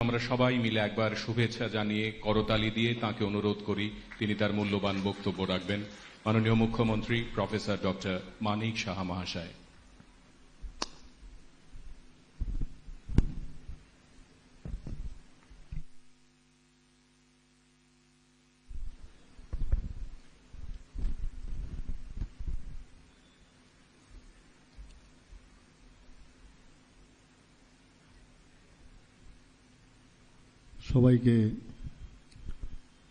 আমরা সবাই মিলে একবার শুভেচ্ছা জানিয়ে করতালি দিয়ে তাকে অনুরোধ করি তিনি তার মূল্যবান বক্তব্য রাখবেন। মাননীয় মুখ্যমন্ত্রী প্রফেসর ডক্টর মানিক সাহা মহাশয়। সবাইকে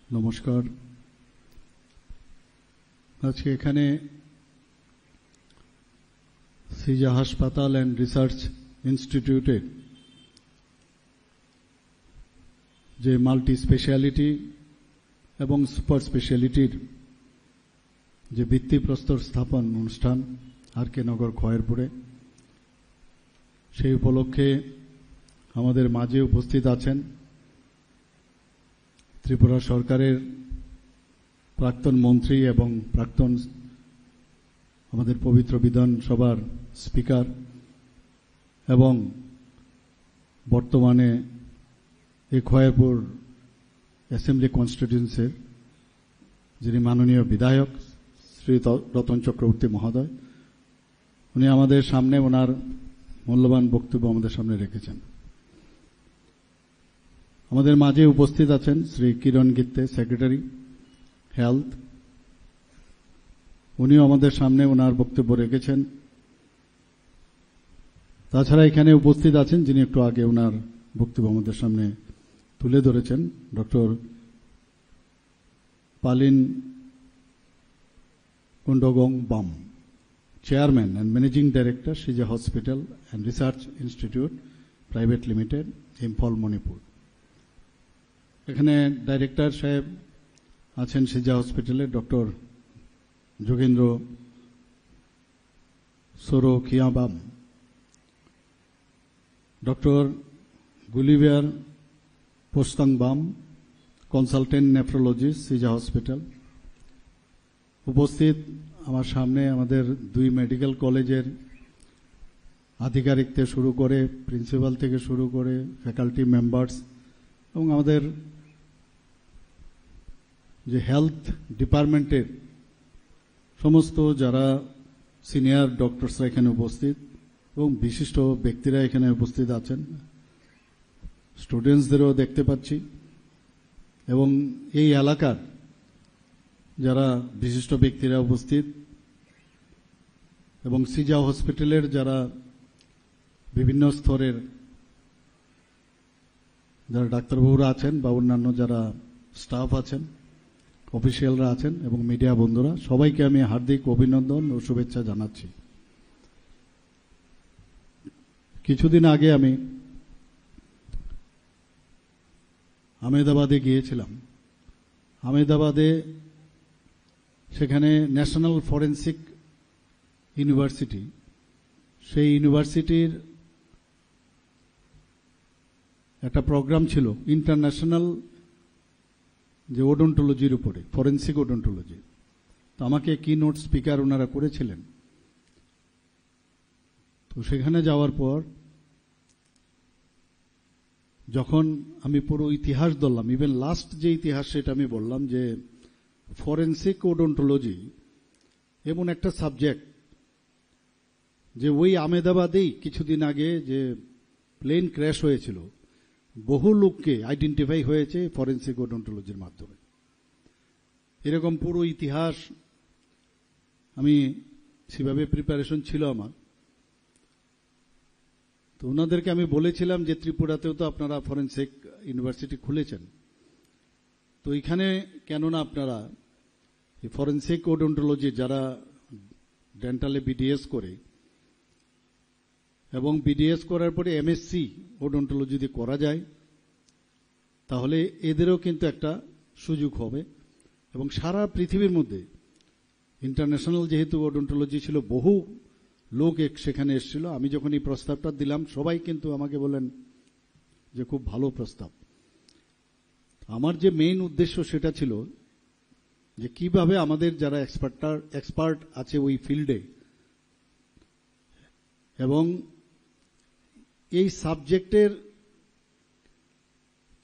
নমস্কার। আজকে এখানে সিজা হাসপাতাল অ্যান্ড রিসার্চ ইনস্টিটিউটে যে মাল্টি স্পেশালিটি এবং সুপার স্পেশালিটির যে ভিত্তিপ্রস্তর স্থাপন অনুষ্ঠান আর.কে. নগর খয়েরপুরে, সেই উপলক্ষে আমাদের মাঝে উপস্থিত আছেন ত্রিপুরা সরকারের প্রাক্তন মন্ত্রী এবং প্রাক্তন আমাদের পবিত্র বিধানসভার স্পিকার এবং বর্তমানে এই খয়েরপুর অ্যাসেম্বলি কনস্টিটিউয়েন্সির যিনি মাননীয় বিধায়ক শ্রী রতন চক্রবর্তী মহোদয়, উনি আমাদের সামনে ওনার মূল্যবান বক্তব্য আমাদের সামনে রেখেছেন। আমাদের মাঝে উপস্থিত আছেন শ্রী কিরণ গিত্তে, সেক্রেটারি হেলথ, উনিও আমাদের সামনে ওনার বক্তব্য রেখেছেন। তাছাড়া এখানে উপস্থিত আছেন যিনি একটু আগে ওনার বক্তব্য আমাদের সামনে তুলে ধরেছেন, doctor Palin Kundongbam, chairman and managing director Shija hospital and research institute private limited, Imphal, Manipur. এখানে ডাইরেক্টর সাহেব আছেন সিজা হসপিটালে, doctor Jogendra Sorokhaibam, doctor Gulliver Postangbam, consultant nephrologist, Shija hospital. উপস্থিত আমার সামনে আমাদের দুই মেডিকেল কলেজের আধিকারিক থেকে শুরু করে, প্রিন্সিপাল থেকে শুরু করে, ফ্যাকাল্টি মেম্বার্স এবং আমাদের যে হেলথ ডিপার্টমেন্টের সমস্ত যারা সিনিয়র ডক্টরসরা এখানে উপস্থিত এবং বিশিষ্ট ব্যক্তিরা এখানে উপস্থিত আছেন, স্টুডেন্টসদেরও দেখতে পাচ্ছি এবং এই এলাকার যারা বিশিষ্ট ব্যক্তিরা উপস্থিত এবং সিজা হসপিটালের যারা বিভিন্ন স্তরের যারা ডাক্তারবাবুরা আছেন বা অন্যান্য যারা স্টাফ আছেন, অফিসিয়ালরা আছেন এবং মিডিয়া বন্ধুরা, সবাইকে আমি হার্দিক অভিনন্দন ও শুভেচ্ছা জানাচ্ছি। কিছুদিন আগে আমি আহমেদাবাদে গিয়েছিলাম। আহমেদাবাদে সেখানে ন্যাশনাল ফরেন্সিক ইউনিভার্সিটি, সেই ইউনিভার্সিটির একটা প্রোগ্রাম ছিল ইন্টারন্যাশনাল যে ওডোন্টোলজির উপরে, ফরেন্সিক ওডোন্টোলজি। তো আমাকে কি নোট স্পিকার ওনারা করেছিলেন। তো সেখানে যাওয়ার পর যখন আমি পুরো ইতিহাস ধরলাম, ইভেন লাস্ট যে ইতিহাস সেটা আমি বললাম যে ফরেন্সিক ওডোন্টোলজি এমন একটা সাবজেক্ট যে ওই আহমেদাবাদেই কিছুদিন আগে যে প্লেন ক্র্যাশ হয়েছিল, বহু লোককে আইডেন্টিফাই হয়েছে ফরেন্সিক ওডোন্টোলজির মাধ্যমে। এরকম পুরো ইতিহাস আমি সেভাবে প্রিপারেশন ছিল আমার। তো ওনাদেরকে আমি বলেছিলাম যে ত্রিপুরাতেও তো আপনারা ফরেন্সিক ইউনিভার্সিটি খুলেছেন, তো এখানে কেননা আপনারা এই ফরেন্সিক ওডোন্টোলজি যারা ডেন্টালে বিডিএস করে এবং বিডিএস করার পরে এমএসসি ওডোন্টোলজি যদি করা যায় তাহলে এদেরও কিন্তু একটা সুযোগ হবে এবং সারা পৃথিবীর মধ্যে ইন্টারন্যাশনাল যেহেতু ওডোন্টোলজি ছিল, বহু লোক সেখানে এসেছিল। আমি যখন এই প্রস্তাবটা দিলাম সবাই কিন্তু আমাকে বলেন যে খুব ভালো প্রস্তাব। আমার যে মেইন উদ্দেশ্য সেটা ছিল যে কিভাবে আমাদের যারা এক্সপার্ট আছে ওই ফিল্ডে এবং এই সাবজেক্টের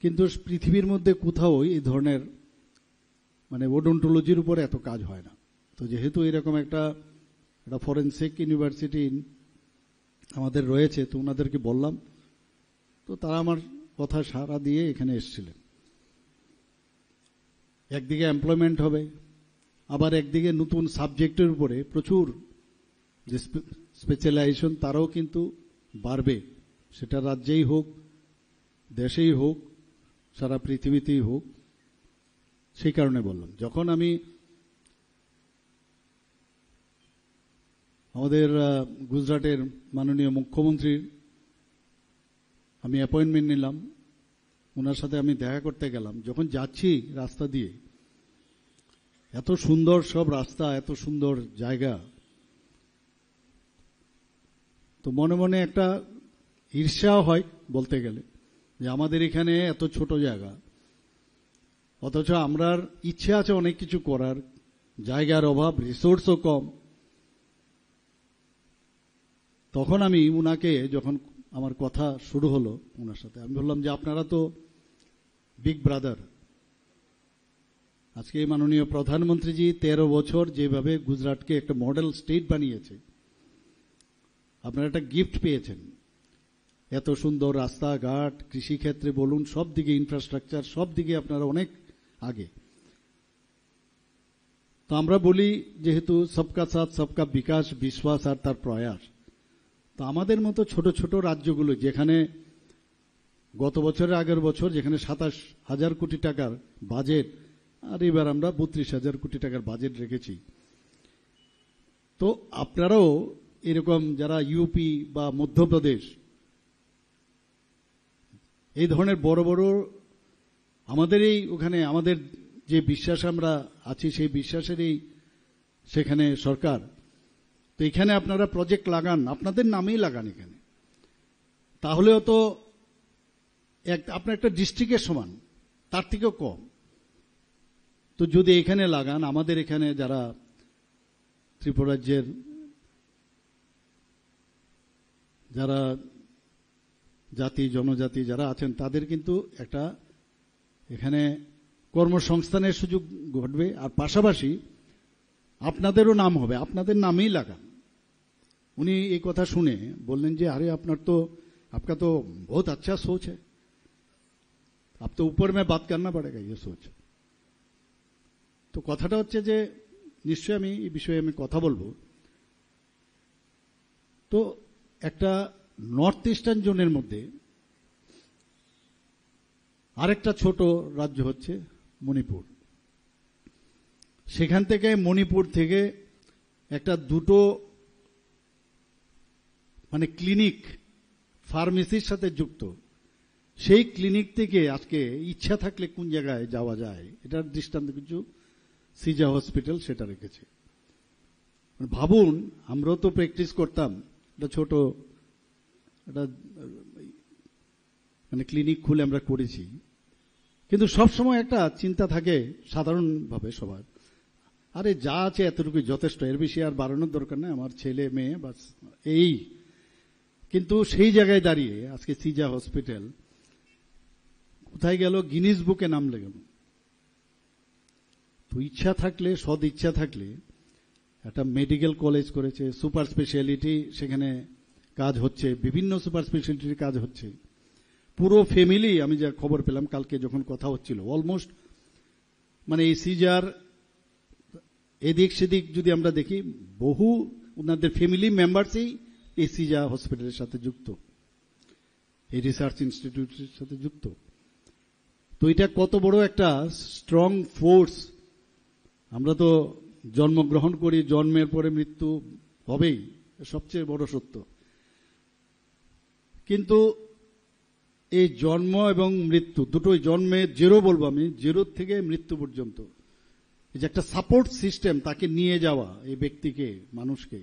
কিন্তু পৃথিবীর মধ্যে কোথাও এই ধরনের মানে ওডোন্টোলজির উপরে এত কাজ হয় না। তো যেহেতু এরকম একটা ফরেনসিক ইউনিভার্সিটি আমাদের রয়েছে, তো ওনাদেরকে বললাম, তো তারা আমার কথা সাড়া দিয়ে এখানে এসেছিলেন। একদিকে এমপ্লয়মেন্ট হবে, আবার একদিকে নতুন সাবজেক্টের উপরে প্রচুর যে স্পেশালাইজেশন তারাও কিন্তু বাড়বে, সেটা রাজ্যেই হোক, দেশেই হোক, সারা পৃথিবীতেই হোক। সেই কারণে বললাম, যখন আমি আমাদের গুজরাটের মাননীয় মুখ্যমন্ত্রীর আমি অ্যাপয়েন্টমেন্ট নিলাম, ওনার সাথে আমি দেখা করতে গেলাম, যখন যাচ্ছি রাস্তা দিয়ে, এত সুন্দর সব রাস্তা, এত সুন্দর জায়গা, তো মনে মনে একটা ঈর্ষা হয় বলতে গেলে, যে আমাদের এখানে এত ছোট জায়গা, অথচ আমরার ইচ্ছে আছে অনেক কিছু করার, জায়গার অভাব, রিসোর্সও কম। তখন আমি উনাকে, যখন আমার কথা শুরু হলো ওনার সাথে, আমি বললাম যে আপনারা তো বিগ ব্রাদার। আজকে মাননীয় প্রধানমন্ত্রীজি 13 বছর যেভাবে গুজরাটকে একটা মডেল স্টেট বানিয়েছে, আপনারা একটা গিফট পেয়েছেন। এত সুন্দর রাস্তাঘাট, কৃষিক্ষেত্রে বলুন, সব দিকে ইনফ্রাস্ট্রাকচার, সব দিকে আপনারা অনেক আগে। তো আমরা বলি, যেহেতু সবকা সাথ সবকা বিকাশ, বিশ্বাস আর তার প্রয়াস, তো আমাদের মতো ছোট ছোট রাজ্যগুলো, যেখানে গত বছরের আগের বছর যেখানে 27,000 কোটি টাকার বাজেট, আর এবার আমরা 32,000 কোটি টাকার বাজেট রেখেছি। তো আপনারাও এরকম যারা ইউপি বা মধ্যপ্রদেশ, এই ধরনের বড় বড় আমাদের এই ওখানে আমাদের যে বিশ্বাস আমরা আছি, সেই বিশ্বাসেরই সেখানে সরকার, তো এখানে আপনারা প্রজেক্ট লাগান, আপনাদের নামেই লাগান এখানে, তাহলেও তো আপনার একটা ডিস্ট্রিক্টের সমান, তার থেকেও কম। তো যদি এখানে লাগান, আমাদের এখানে যারা ত্রিপুরা রাজ্যের যারা জাতি জনজাতি যারা আছেন, তাদের কিন্তু একটা এখানে কর্মসংস্থানের সুযোগ ঘটবে, আর পাশাপাশি আপনাদেরও নাম হবে, আপনাদের নামেই লাগান। উনি এই কথা শুনে বললেন যে আরে आपका तो बहुत अच्छा सोच है, अब तो ऊपर में बात करना पड़ेगा ये सोच। তো কথাটা হচ্ছে যে নিশ্চয়ই আমি এই বিষয়ে আমি কথা বলবো। তো একটা নর্থ ইস্টার্ন জোনের মধ্যে আরেকটা ছোট রাজ্য হচ্ছে মণিপুর। সেখান থেকে মণিপুর থেকে একটা দুটো মানে ক্লিনিক ফার্মেসির সাথে যুক্ত, সেই ক্লিনিক থেকে আজকে ইচ্ছা থাকলে কোন জায়গায় যাওয়া যায়, এটার দৃষ্টান্ত কিছু সিজা হসপিটাল সেটা রেখেছে। ভাবুন, আমরাও তো প্র্যাকটিস করতাম, একটা ছোট একটা মানে ক্লিনিক খুলে আমরা করেছি, কিন্তু সবসময় একটা চিন্তা থাকে সাধারণভাবে সবার, আরে যা আছে এতটুকু যথেষ্ট, এর বেশি আর বাড়ানোর দরকার নেই, আমার ছেলে মেয়ে বাস এই। কিন্তু সেই জায়গায় দাঁড়িয়ে আজকে সিজা হসপিটাল কোথায় গেল, গিনিস বুকে নাম লেগেল। তো ইচ্ছা থাকলে, সদ ইচ্ছা থাকলে একটা মেডিকেল কলেজ করেছে, সুপার স্পেশালিটি সেখানে কাজ হচ্ছে, বিভিন্ন সুপার স্পেশালিটির কাজ হচ্ছে। পুরো ফ্যামিলি, আমি যা খবর পেলাম কালকে যখন কথা হচ্ছিল, অলমোস্ট মানে এই সিজার এদিক সেদিক যদি আমরা দেখি, বহু ওনাদের ফ্যামিলি মেম্বারসই এই সিজা হসপিটালের সাথে যুক্ত, এই রিসার্চ ইনস্টিটিউটের সাথে যুক্ত। তো এটা কত বড় একটা স্ট্রং ফোর্স। আমরা তো জন্মগ্রহণ করি, জন্মের পরে মৃত্যু হবেই, সবচেয়ে বড় সত্য। কিন্তু এই জন্ম এবং মৃত্যু দুটোই, জন্মে জিরো বলবো আমি, জিরো থেকে মৃত্যু পর্যন্ত, এই যে একটা সাপোর্ট সিস্টেম, তাকে নিয়ে যাওয়া এই ব্যক্তিকে, মানুষকে,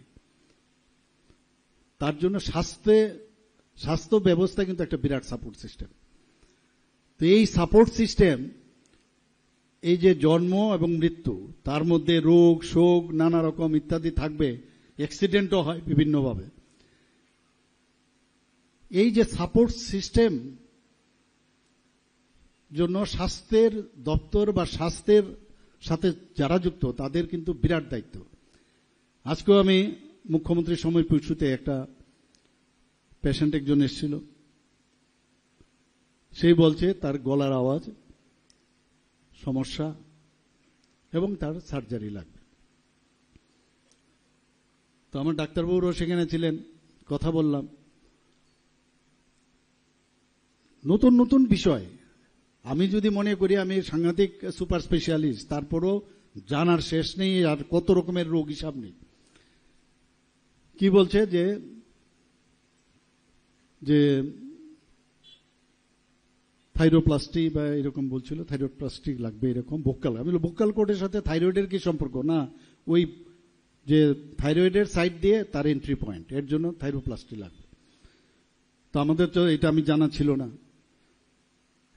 তার জন্য স্বাস্থ্য ব্যবস্থা কিন্তু একটা বিরাট সাপোর্ট সিস্টেম। তো এই সাপোর্ট সিস্টেম, এই যে জন্ম এবং মৃত্যু, তার মধ্যে রোগ শোক নানা রকম ইত্যাদি থাকবে, অ্যাক্সিডেন্টও হয় বিভিন্নভাবে। এই যে সাপোর্ট সিস্টেম, জন্য স্বাস্থ্যের দপ্তর বা স্বাস্থ্যের সাথে যারা যুক্ত তাদের কিন্তু বিরাট দায়িত্ব। আজকেও আমি মুখ্যমন্ত্রীর সময় ইস্যুতে একটা পেশেন্ট একজন এসেছিল, সেই বলছে তার গলার আওয়াজ সমস্যা এবং তার সার্জারি লাগবে। তো আমার ডাক্তারবাবুরাও সেখানে ছিলেন, কথা বললাম। নতুন নতুন বিষয় আমি যদি মনে করি আমি সাংঘাতিক সুপার স্পেশালিস্ট, তারপরও জানার শেষ নেই, আর কত রকমের রোগ হিসাব নেই। কি বলছে যে যে থাইরোপ্লাস্টি বা এরকম বলছিল, থাইরোপ্লাস্টি লাগবে এরকম, ভোকাল। আমি বললাম ভোকাল কোডের সাথে থাইরয়েডের কি সম্পর্ক? না, ওই যে থাইরয়েডের সাইড দিয়ে তার এন্ট্রি পয়েন্ট, এর জন্য থাইরোপ্লাস্টি লাগবে। তো আমাদের তো এটা আমি জানা ছিল না।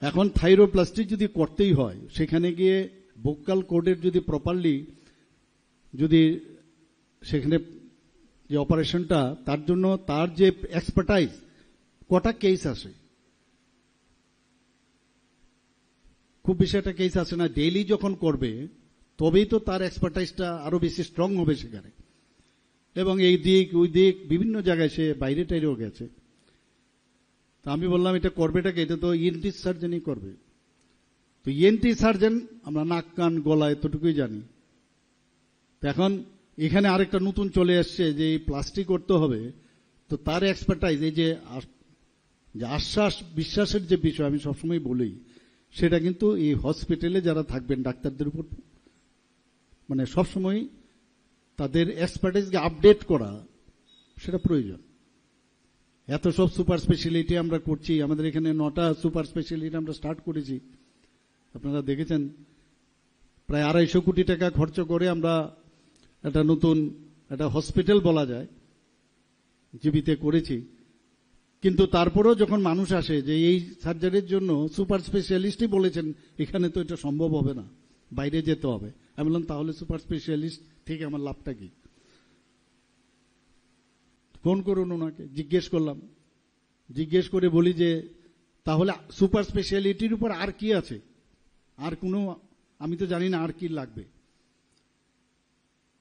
এখন থাইরোপ্লাস্টি যদি করতেই হয়, সেখানে গিয়ে ভোকাল কোডের যদি প্রপারলি যদি সেখানে যে অপারেশনটা, তার জন্য তার যে এক্সপার্টাইজ, কটা কেস আসে, খুব বেশি একটা কেস আসে না। ডেইলি যখন করবে তবেই তো তার এক্সপার্টাইজটা আরো বেশি স্ট্রং হবে সেখানে। এবং এই দিক ওই দিক বিভিন্ন জায়গায় সে বাইরে টাইরেও গেছে। তা আমি বললাম এটা করবেটাকে, এটা তো ইএনটি সার্জনই করবে। তো ইএনটি সার্জন আমরা নাক কান গলা এতটুকুই জানি। তো এখন এখানে আরেকটা নতুন চলে আসছে যে এই প্লাস্টিক করতে হবে, তো তার এক্সপার্টাইজ, এই যে আশ্বাস বিশ্বাসের যে বিষয় আমি সবসময় বলি, সেটা কিন্তু এই হসপিটালে যারা থাকবেন ডাক্তারদের উপর মানে সবসময় তাদের এক্সপার্টাইজকে আপডেট করা সেটা প্রয়োজন। এত সব সুপার স্পেশালিটি আমরা করছি, আমাদের এখানে 9টা সুপার স্পেশালিটি আমরা স্টার্ট করেছি। আপনারা দেখেছেন প্রায় 250 কোটি টাকা খরচ করে আমরা একটা নতুন একটা হসপিটাল বলা যায় জীবিতে করেছি। কিন্তু তারপরেও যখন মানুষ আসে যে এই সার্জারির জন্য সুপার স্পেশালিস্টই বলেছেন এখানে তো এটা সম্ভব হবে না, বাইরে যেতে হবে। আমি বললাম তাহলে সুপার স্পেশালিস্ট থেকে আমার লাভটা কি? ফোন করুন ওনাকে, জিজ্ঞেস করলাম, জিজ্ঞেস করে বলি যে তাহলে সুপার স্পেশালিটির উপর আর কি আছে, আর কোনো আমি তো জানি না আর কি লাগবে।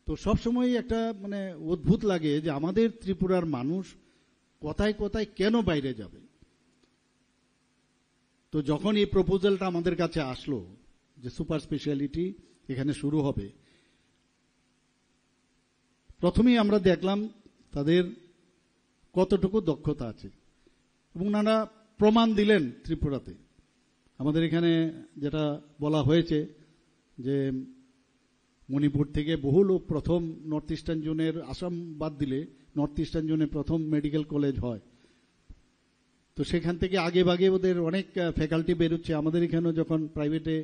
তো সবসময় একটা মানে অদ্ভুত লাগে যে আমাদের ত্রিপুরার মানুষ কোথায় কোথায় কেন বাইরে যাবে। তো যখন এই প্রপোজালটা আমাদের কাছে আসলো যে সুপার স্পেশালিটি এখানে শুরু হবে, প্রথমেই আমরা দেখলাম তাদের কতটুকু দক্ষতা আছে এবং নানা প্রমাণ দিলেন ত্রিপুরাতে। আমাদের এখানে যেটা বলা হয়েছে যে মণিপুর থেকে বহু লোক প্রথম নর্থ ইস্টার্ন জোনের, আসাম বাদ দিলে নর্থ ইস্টার্ন জোনে প্রথম মেডিকেল কলেজ হয়। তো সেখান থেকে আগে ভাগে ওদের অনেক ফ্যাকাল্টি বেরোচ্ছে। আমাদের এখানেও যখন প্রাইভেটে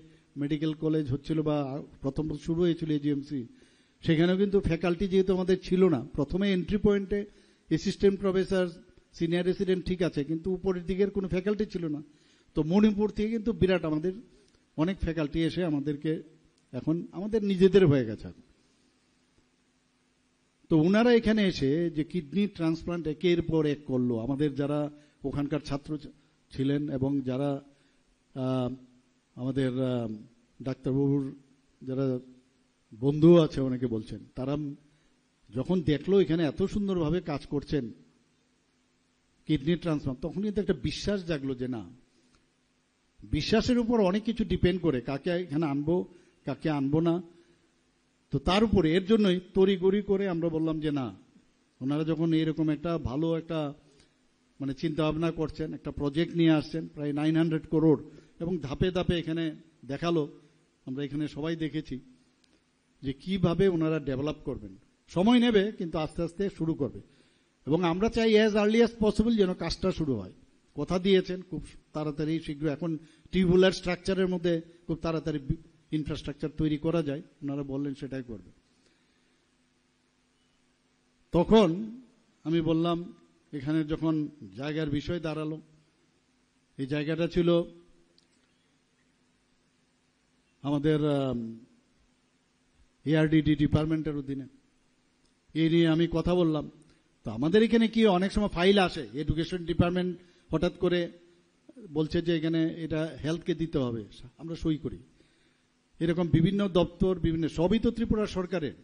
মেডিকেল কলেজ হচ্ছিল বা প্রথম শুরু হয়েছিল এজিএমসি, সেখানেও কিন্তু ফ্যাকাল্টি যেহেতু আমাদের ছিল না, প্রথমে এন্ট্রি পয়েন্টে অ্যাসিস্ট্যান্ট প্রফেসর, সিনিয়র রেসিডেন্ট ঠিক আছে, কিন্তু উপরের দিকের কোনো ফ্যাকাল্টি ছিল না। তো মণিপুর থেকে কিন্তু বিরাট আমাদের অনেক ফ্যাকাল্টি এসে আমাদেরকে এখন আমাদের নিজেদের হয়ে গেছে। তো ওনারা এখানে এসে যে কিডনি ট্রান্সপ্লান্ট একের পর এক করলো, আমাদের যারা ওখানকার ছাত্র ছিলেন এবং যারা আমাদের ডাক্তারবাবুর যারা বন্ধু আছে অনেকে বলছেন, তারা যখন দেখলো এখানে এত সুন্দরভাবে কাজ করছেন কিডনি ট্রান্সপ্লান্ট, তখন কিন্তু একটা বিশ্বাস জাগলো যে না, বিশ্বাসের উপর অনেক কিছু ডিপেন্ড করে কাকে এখানে আনবো কাকে আনবো না। তো তার উপরে এর জন্যই তড়িগড়ি করে আমরা বললাম যে না, ওনারা যখন এরকম একটা ভালো একটা মানে চিন্তা ভাবনা করছেন, একটা প্রজেক্ট নিয়ে আসছেন প্রায় 900 করোড়, এবং ধাপে ধাপে এখানে দেখালো, আমরা এখানে সবাই দেখেছি যে কিভাবে ওনারা ডেভেলপ করবেন। সময় নেবে কিন্তু আস্তে আস্তে শুরু করবে, এবং আমরা চাই অ্যাজ আর্লি অ্যাজ পসিবল যেন কাজটা শুরু হয়। কথা দিয়েছেন খুব তাড়াতাড়ি শীঘ্র, এখন টিউবুলার স্ট্রাকচারের মধ্যে খুব তাড়াতাড়ি ইনফ্রাস্ট্রাকচার তৈরি করা যায়, ওনারা বললেন সেটাই করবে। তখন আমি বললাম এখানে যখন জায়গার বিষয় দাঁড়ালো, এই জায়গাটা ছিল আমাদের এআরডিডি ডিপার্টমেন্টের অধীনে। এই নিয়ে আমি কথা বললাম। তো আমাদের এখানে কি অনেক সময় ফাইল আসে, এডুকেশন ডিপার্টমেন্ট হঠাৎ করে বলছে যে এখানে এটা হেলথকে দিতে হবে, আমরা সই করি। এরকম বিভিন্ন দপ্তর, বিভিন্ন সবই তো ত্রিপুরা সরকারের।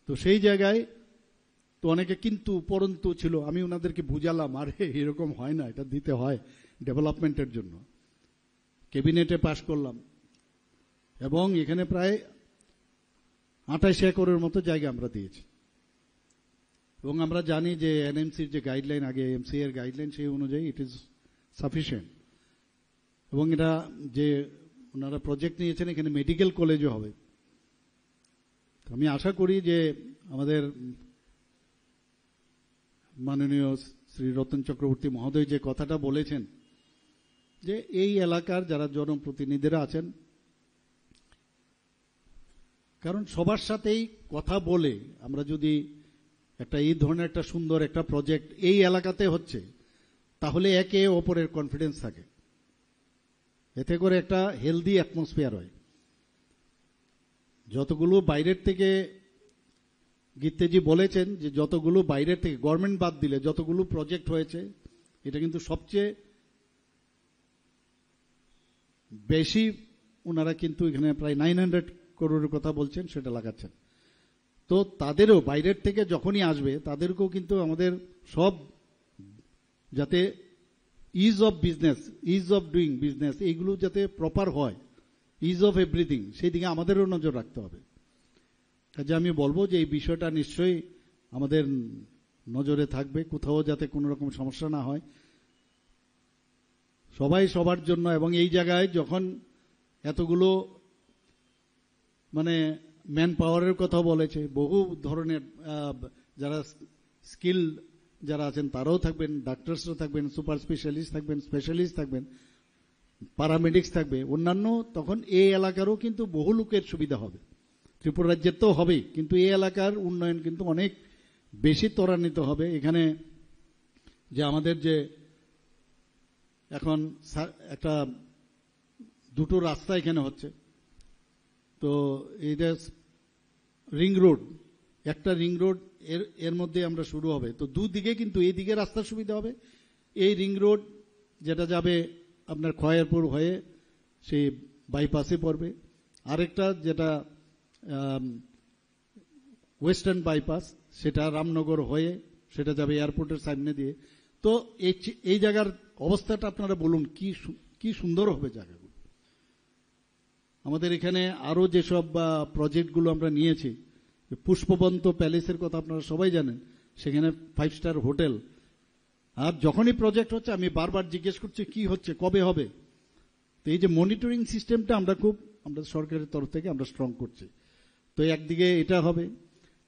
তো সেই জায়গায় তো অনেকে কিন্তু পরন্তু ছিল, আমি ওনাদেরকে বুঝালাম, আরে এরকম হয় না, এটা দিতে হয় ডেভেলপমেন্টের জন্য। ক্যাবিনেটে পাশ করলাম এবং এখানে প্রায় 28 একরের মতো জায়গা আমরা দিয়েছি। এবং আমরা জানি যে এনএমসির যে গাইডলাইন, আগে এমসি এর গাইডলাইন, সেই অনুযায়ী ইট ইজ সাফিসিয়েন্ট। এবং এটা যে ওনারা প্রজেক্ট নিয়েছেন, এখানে মেডিকেল কলেজও হবে। আমি আশা করি যে আমাদের মাননীয় শ্রী রতন চক্রবর্তী মহোদয় যে কথাটা বলেছেন, যে এই এলাকার যারা জনপ্রতিনিধিরা আছেন, কারণ সবার সাথেই কথা বলে আমরা যদি একটা এই ধরনের একটা সুন্দর একটা প্রজেক্ট এই এলাকাতে হচ্ছে, তাহলে একে অপরের কনফিডেন্স থাকে, এতে করে একটা হেলদি অ্যাটমসফিয়ার হয়। যতগুলো বাইরের থেকে, গীতেজি বলেছেন যে যতগুলো বাইরের থেকে, গভর্নমেন্ট বাদ দিলে যতগুলো প্রজেক্ট হয়েছে, এটা কিন্তু সবচেয়ে বেশি ওনারা কিন্তু এখানে প্রায় 900 করোড়ের কথা বলছেন, সেটা লাগাচ্ছেন। তো তাদেরও বাইরের থেকে যখনই আসবে, তাদেরকেও কিন্তু আমাদের সব যাতে is of business, is of doing business, এইগুলো যাতে প্রপার হয়, ইজ অফ এভরিথিং, সেই দিকে আমাদেরও নজর রাখতে হবে। কাজে আমি বলবো যে এই বিষয়টা নিশ্চয়ই আমাদের নজরে থাকবে, কোথাও যাতে কোনো রকম সমস্যা না হয়, সবাই সবার জন্য। এবং এই জায়গায় যখন এতগুলো মানে ম্যান পাওয়ারের কথা বলেছে, বহু ধরনের যারা স্কিল যারা আছেন তারাও থাকবেন, ডাক্তারসরা থাকবেন, সুপার স্পেশালিস্ট থাকবেন, স্পেশালিস্ট থাকবেন, প্যারামেডিক্স থাকবে, অন্যান্য, তখন এই এলাকারও কিন্তু বহু লোকের সুবিধা হবে। ত্রিপুরা রাজ্যের তো হবেই, কিন্তু এই এলাকার উন্নয়ন কিন্তু অনেক বেশি ত্বরান্বিত হবে। এখানে যে আমাদের যে এখন একটা দুটো রাস্তা এখানে হচ্ছে, তো এইটা রিং রোড, একটা রিং রোড এর মধ্যে আমরা শুরু হবে। তো দুদিকে কিন্তু এইদিকে রাস্তার সুবিধা হবে, এই রিং রোড যেটা যাবে আপনার খয়েরপুর হয়ে সেই বাইপাসে পড়বে, আরেকটা যেটা ওয়েস্টার্ন বাইপাস, সেটা রামনগর হয়ে সেটা যাবে এয়ারপোর্টের সামনে দিয়ে। তো এই জায়গার অবস্থাটা আপনারা বলুন, কি সুন্দর হবে জায়গাগুলো। আমাদের এখানে আরো যেসব প্রজেক্টগুলো আমরা নিয়েছি, পুষ্পবন্ত প্যালেসের কথা আপনারা সবাই জানেন, সেখানে 5 স্টার হোটেল। আর যখনই প্রজেক্ট হচ্ছে আমি বারবার জিজ্ঞেস করছি কি হচ্ছে, কবে হবে। তো এই যে মনিটরিং সিস্টেমটা আমরা সরকারের তরফ থেকে আমরা স্ট্রং করছি। তো একদিকে এটা হবে,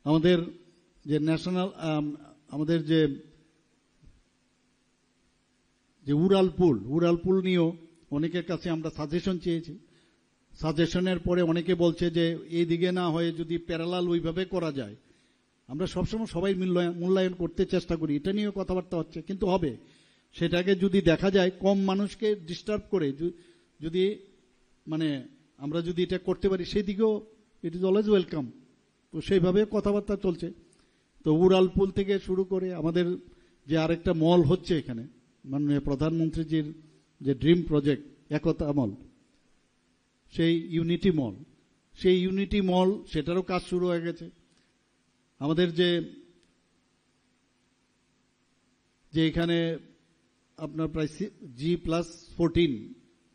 আমাদের যে ন্যাশনাল, আমাদের যে উড়াল পুল নিয়েও অনেকের কাছে আমরা সাজেশন চেয়েছি। সাজেশনের পরে অনেকে বলছে যে এই দিকে না হয়ে যদি প্যারালাল ওইভাবে করা যায়। আমরা সবসময় সবাই মূল্যায়ন করতে চেষ্টা করি, এটা নিয়েও কথাবার্তা হচ্ছে, কিন্তু হবে। সেটাকে যদি দেখা যায় কম মানুষকে ডিস্টার্ব করে, যদি মানে আমরা যদি এটা করতে পারি, সেই দিকেও ইট ইজ অলওয়েজ ওয়েলকাম। তো সেইভাবে কথাবার্তা চলছে। তো উড়ালপুল থেকে শুরু করে আমাদের যে আরেকটা মল হচ্ছে এখানে, মাননীয় প্রধানমন্ত্রীজির যে ড্রিম প্রজেক্ট একতা মল, সেই ইউনিটি মল, সেটারও কাজ শুরু হয়ে গেছে। আমাদের যে এখানে আপনার প্রায় G+14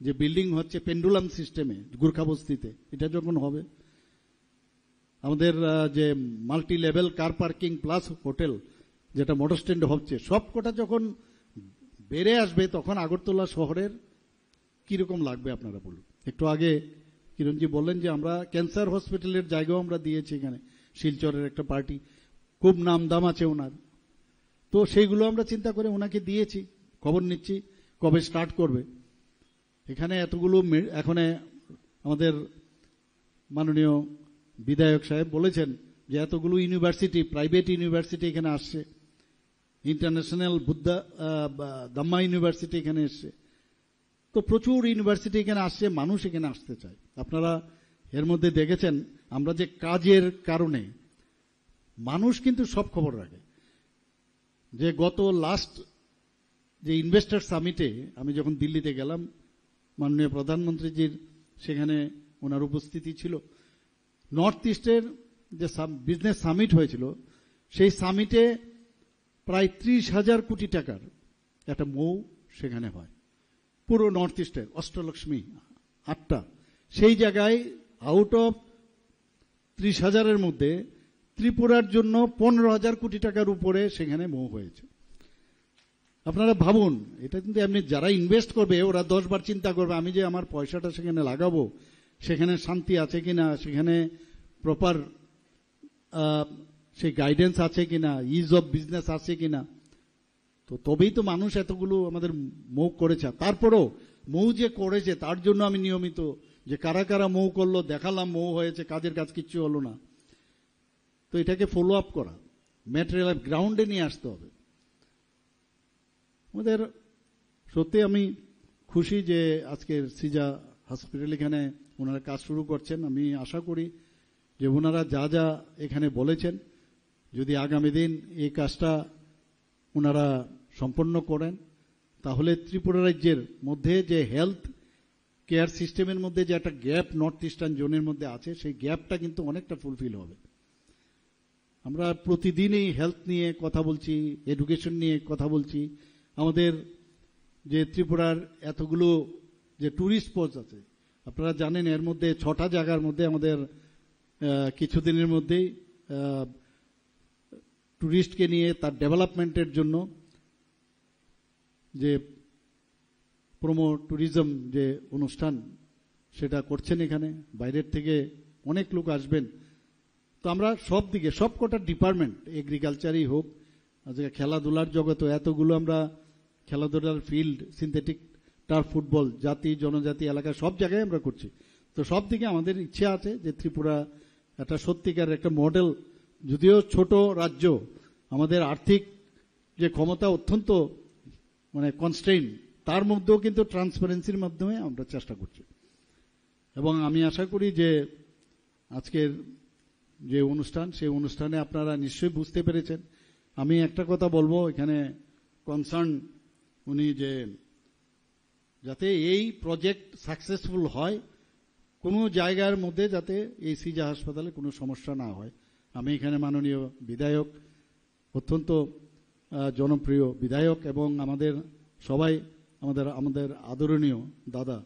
যে বিল্ডিং হচ্ছে পেন্ডুলাম সিস্টেমে গুর্খাবস্তিতে, এটা যখন হবে, আমাদের যে multi level car parking plus hotel যেটা মোটর স্ট্যান্ড হচ্ছে, সবকটা যখন বেড়ে আসবে, তখন আগরতলা শহরের কিরকম লাগবে আপনারা বলুন। একটু আগে কিরণজি বললেন যে আমরা ক্যান্সার হসপিটালের জায়গাও আমরা দিয়েছি এখানে, শিলচরের একটা পার্টি, খুব নাম দাম আছে ওনার। তো সেইগুলো আমরা চিন্তা করে ওনাকে দিয়েছি, খবর নিচ্ছি কবে স্টার্ট করবে। এখানে এতগুলো, এখন আমাদের মাননীয় বিধায়ক সাহেব বলেছেন যে এতগুলো ইউনিভার্সিটি, প্রাইভেট ইউনিভার্সিটি এখানে আসছে, ইন্টারন্যাশনাল দাম্মা ইউনিভার্সিটি এখানে এসছে। তো প্রচুর ইউনিভার্সিটি এখানে আসছে, মানুষ এখানে আসতে চায়। আপনারা এর মধ্যে দেখেছেন আমরা যে কাজের কারণে মানুষ কিন্তু সব খবর রাখে। যে গত লাস্ট যে ইনভেস্টর সামিটে আমি যখন দিল্লিতে গেলাম, মাননীয় প্রধানমন্ত্রীজির সেখানে ওনার উপস্থিতি ছিল। নর্থ ইস্টের যে বিজনেস সামিট হয়েছিল, সেই সামিটে প্রায় 30,000 কোটি টাকার একটা মৌ সেখানে হয়, পুরো নর্থ ইস্টের অষ্টলক্ষ্মী 8টা। সেই জায়গায় আউট অফ 30,000-এর মধ্যে ত্রিপুরার জন্য 15,000 কোটি টাকার উপরে সেখানে মৌ হয়েছে। আপনারা ভাবুন, এটা কিন্তু এমনি যারা ইনভেস্ট করবে ওরা 10 বার চিন্তা করবে, আমি যে আমার পয়সাটা সেখানে লাগাবো, সেখানে শান্তি আছে কিনা, সেখানে প্রপার সেই গাইডেন্স আছে কিনা, ইজ অফ বিজনেস আছে কিনা। তো তবেই তো মানুষ এতগুলো আমাদের মৌ করেছে। তারপরও মৌ যে করেছে তার জন্য আমি নিয়মিত যে কারা কারা মৌ করলো দেখালাম, মৌ হয়েছে, কাজের কাজ কিচ্ছু হলো না। তো এটাকে ফলো আপ করা, ম্যাটেরিয়াল গ্রাউন্ডে নিয়ে আসতে হবে আমাদের। সত্যি আমি খুশি যে আজকের সিজা হসপিটাল এখানে ওনারা কাজ শুরু করছেন। আমি আশা করি যে ওনারা যা যা এখানে বলেছেন, যদি আগামী দিন এই কাজটা ওনারা সম্পন্ন করেন, তাহলে ত্রিপুরা রাজ্যের মধ্যে যে হেলথ কেয়ার সিস্টেমের মধ্যে যে একটা গ্যাপ নর্থ ইস্টার্ন জোনের মধ্যে আছে, সেই গ্যাপটা কিন্তু অনেকটা ফুলফিল হবে। আমরা প্রতিদিনই হেলথ নিয়ে কথা বলছি, এডুকেশন নিয়ে কথা বলছি। আমাদের যে ত্রিপুরার এতগুলো যে ট্যুরিস্ট স্পট আছে, আপনারা জানেন এর মধ্যে 6টা জায়গার মধ্যে আমাদের কিছুদিনের মধ্যেই ট্যুরিস্টকে নিয়ে তার ডেভেলপমেন্টের জন্য যে প্রোমো ট্যুরিজম যে অনুষ্ঠান সেটা করছেন এখানে। বাইরের থেকে অনেক লোক আসবেন। তো আমরা সব দিকে সবকটা ডিপার্টমেন্ট, এগ্রিকালচারই হোক, আজকে খেলাধুলার জগতে এতগুলো আমরা খেলাধুলার ফিল্ড, সিনথেটিক টার্ফ ফুটবল, জাতি জনজাতি এলাকা সব জায়গায় আমরা করছি। তো সব দিকে আমাদের ইচ্ছা আছে যে ত্রিপুরা একটা সত্যিকার একটা মডেল। যদিও ছোট রাজ্য, আমাদের আর্থিক যে ক্ষমতা অত্যন্ত কনস্ট্রেইন, তার মধ্যেও কিন্তু ট্রান্সপারেন্সির মাধ্যমে আমরা চেষ্টা করছি। এবং আমি আশা করি যে আজকের যে অনুষ্ঠান, সেই অনুষ্ঠানে আপনারা নিশ্চয়ই বুঝতে পেরেছেন। আমি একটা কথা বলবো, এখানে কনসার্ন উনি যে যাতে এই প্রজেক্ট সাকসেসফুল হয়, কোনো জায়গার মধ্যে যাতে এই সিজা হাসপাতালে কোনো সমস্যা না হয়। আমি এখানে মাননীয় বিধায়ক, অত্যন্ত জনপ্রিয় বিধায়ক এবং আমাদের সবাই আমাদের আদরণীয় দাদা,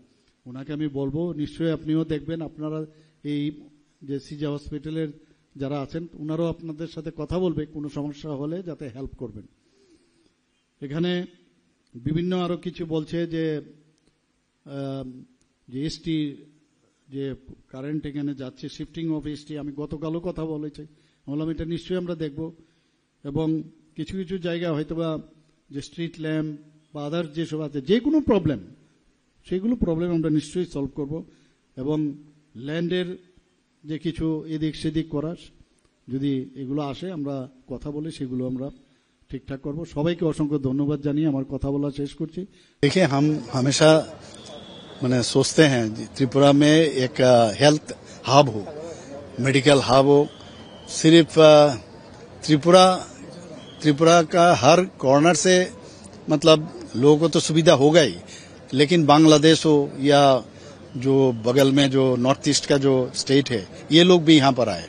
ওনাকে আমি বলবো নিশ্চয়ই আপনিও দেখবেন, আপনারা এই যে সিজা হসপিটালের যারা আছেন ওনারাও আপনাদের সাথে কথা বলবে, কোনো সমস্যা হলে যাতে হেল্প করবেন। এখানে বিভিন্ন আরো কিছু বলছে যে এসটি যে কারেন্ট এখানে যাচ্ছে, শিফটিং অফ এসটি, আমি গতকালও কথা বলেছি, বললাম এটা নিশ্চয়ই আমরা দেখব। এবং কিছু কিছু জায়গা হয়তোবা যে স্ট্রিট ল্যাম্প বা আদার যেসব আছে, যে কোনো প্রবলেম, সেইগুলো প্রবলেম আমরা নিশ্চয়ই সলভ করব। এবং ল্যান্ডের যে কিছু এদিক সেদিক করার যদি এগুলো আসে, আমরা কথা বলে সেগুলো আমরা ঠিকঠাক করব। সবাইকে অসংখ্য ধন্যবাদ জানিয়ে আমার কথা বলা শেষ করছি। देखिए, हम हमेशा सोचते हैं त्रिपुरा में एक हेल्थ हब हो, मेडिकल हब हो। सिर्फ त्रिपुरा का हर कॉर्नर से मतलब लोगों को तो सुविधा होगा ही, लेकिन बांग्लादेश हो या जो बगल में जो नॉर्थ ईस्ट का जो स्टेट है, ये लोग भी यहाँ पर आए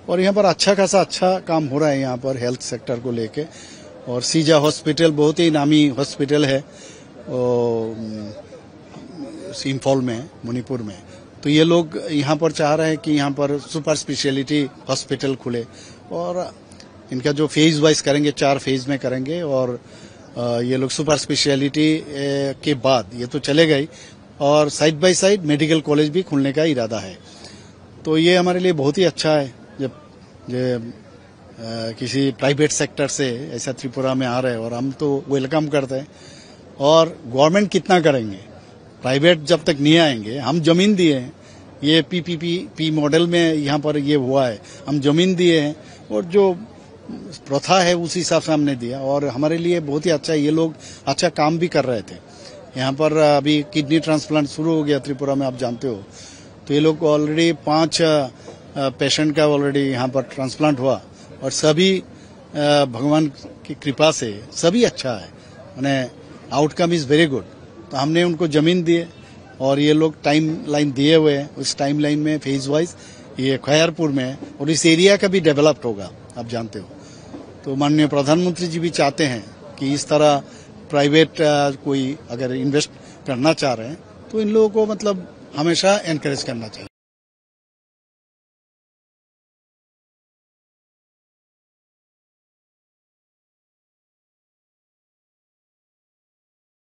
और यहाँ पर अच्छा खासा अच्छा काम हो रहा है यहाँ पर हेल्थ सेक्टर को लेके। और सीजा हॉस्पिटल बहुत ही नामी हॉस्पिटल है इंफॉल में, मणिपुर में। तो ये लोग यहाँ पर चाह रहे हैं कि यहाँ पर सुपर स्पेशलिटी हॉस्पिटल खुले और इनका जो फेज वाइज करेंगे, 4 फेज में करेंगे और ये लोग सुपर स्पेशलिटी के बाद ये तो चलेगा ही, और side by side medical college भी खुलने का इरादा है। तो ये हमारे लिए बहुत ही अच्छा है जब किसी प्राइवेट सेक्टर से ऐसा त्रिपुरा में आ रहे हैं, और हम तो वेलकम करते हैं। और गवर्नमेंट कितना करेंगे, प्राइवेट जब तक नहीं आएंगे, हम जमीन दिए हैं, ये पीपीपी मॉडल में यहाँ पर ये हुआ है, हम जमीन दिए हैं और जो प्रथा है उस हिसाब से हमने दिया, और हमारे लिए बहुत ही अच्छा है। ये लोग अच्छा काम भी कर रहे थे। यहाँ पर अभी किडनी ट्रांसप्लांट शुरू हो गया त्रिपुरा में, आप जानते हो। तो ये लोग ऑलरेडी 5 पेशेंट का ऑलरेडी यहाँ पर ट्रांसप्लांट हुआ, और सभी भगवान की कृपा से सभी अच्छा है। मैंने आउटकम इज वेरी गुड। तो हमने उनको जमीन दिए और ये लोग टाइम लाइन दिए हुए हैं। उस टाइम लाइन में फेज वाइज ये खैरपुर में और इस एरिया का भी डेवलप्ड होगा, आप जानते हो। तो माननीय प्रधानमंत्री जी भी चाहते हैं कि इस तरह प्राइवेट कोई अगर इन्वेस्ट करना चाह रहे हैं तो इन लोगों को मतलब हमेशा एनकरेज करना चाहिए।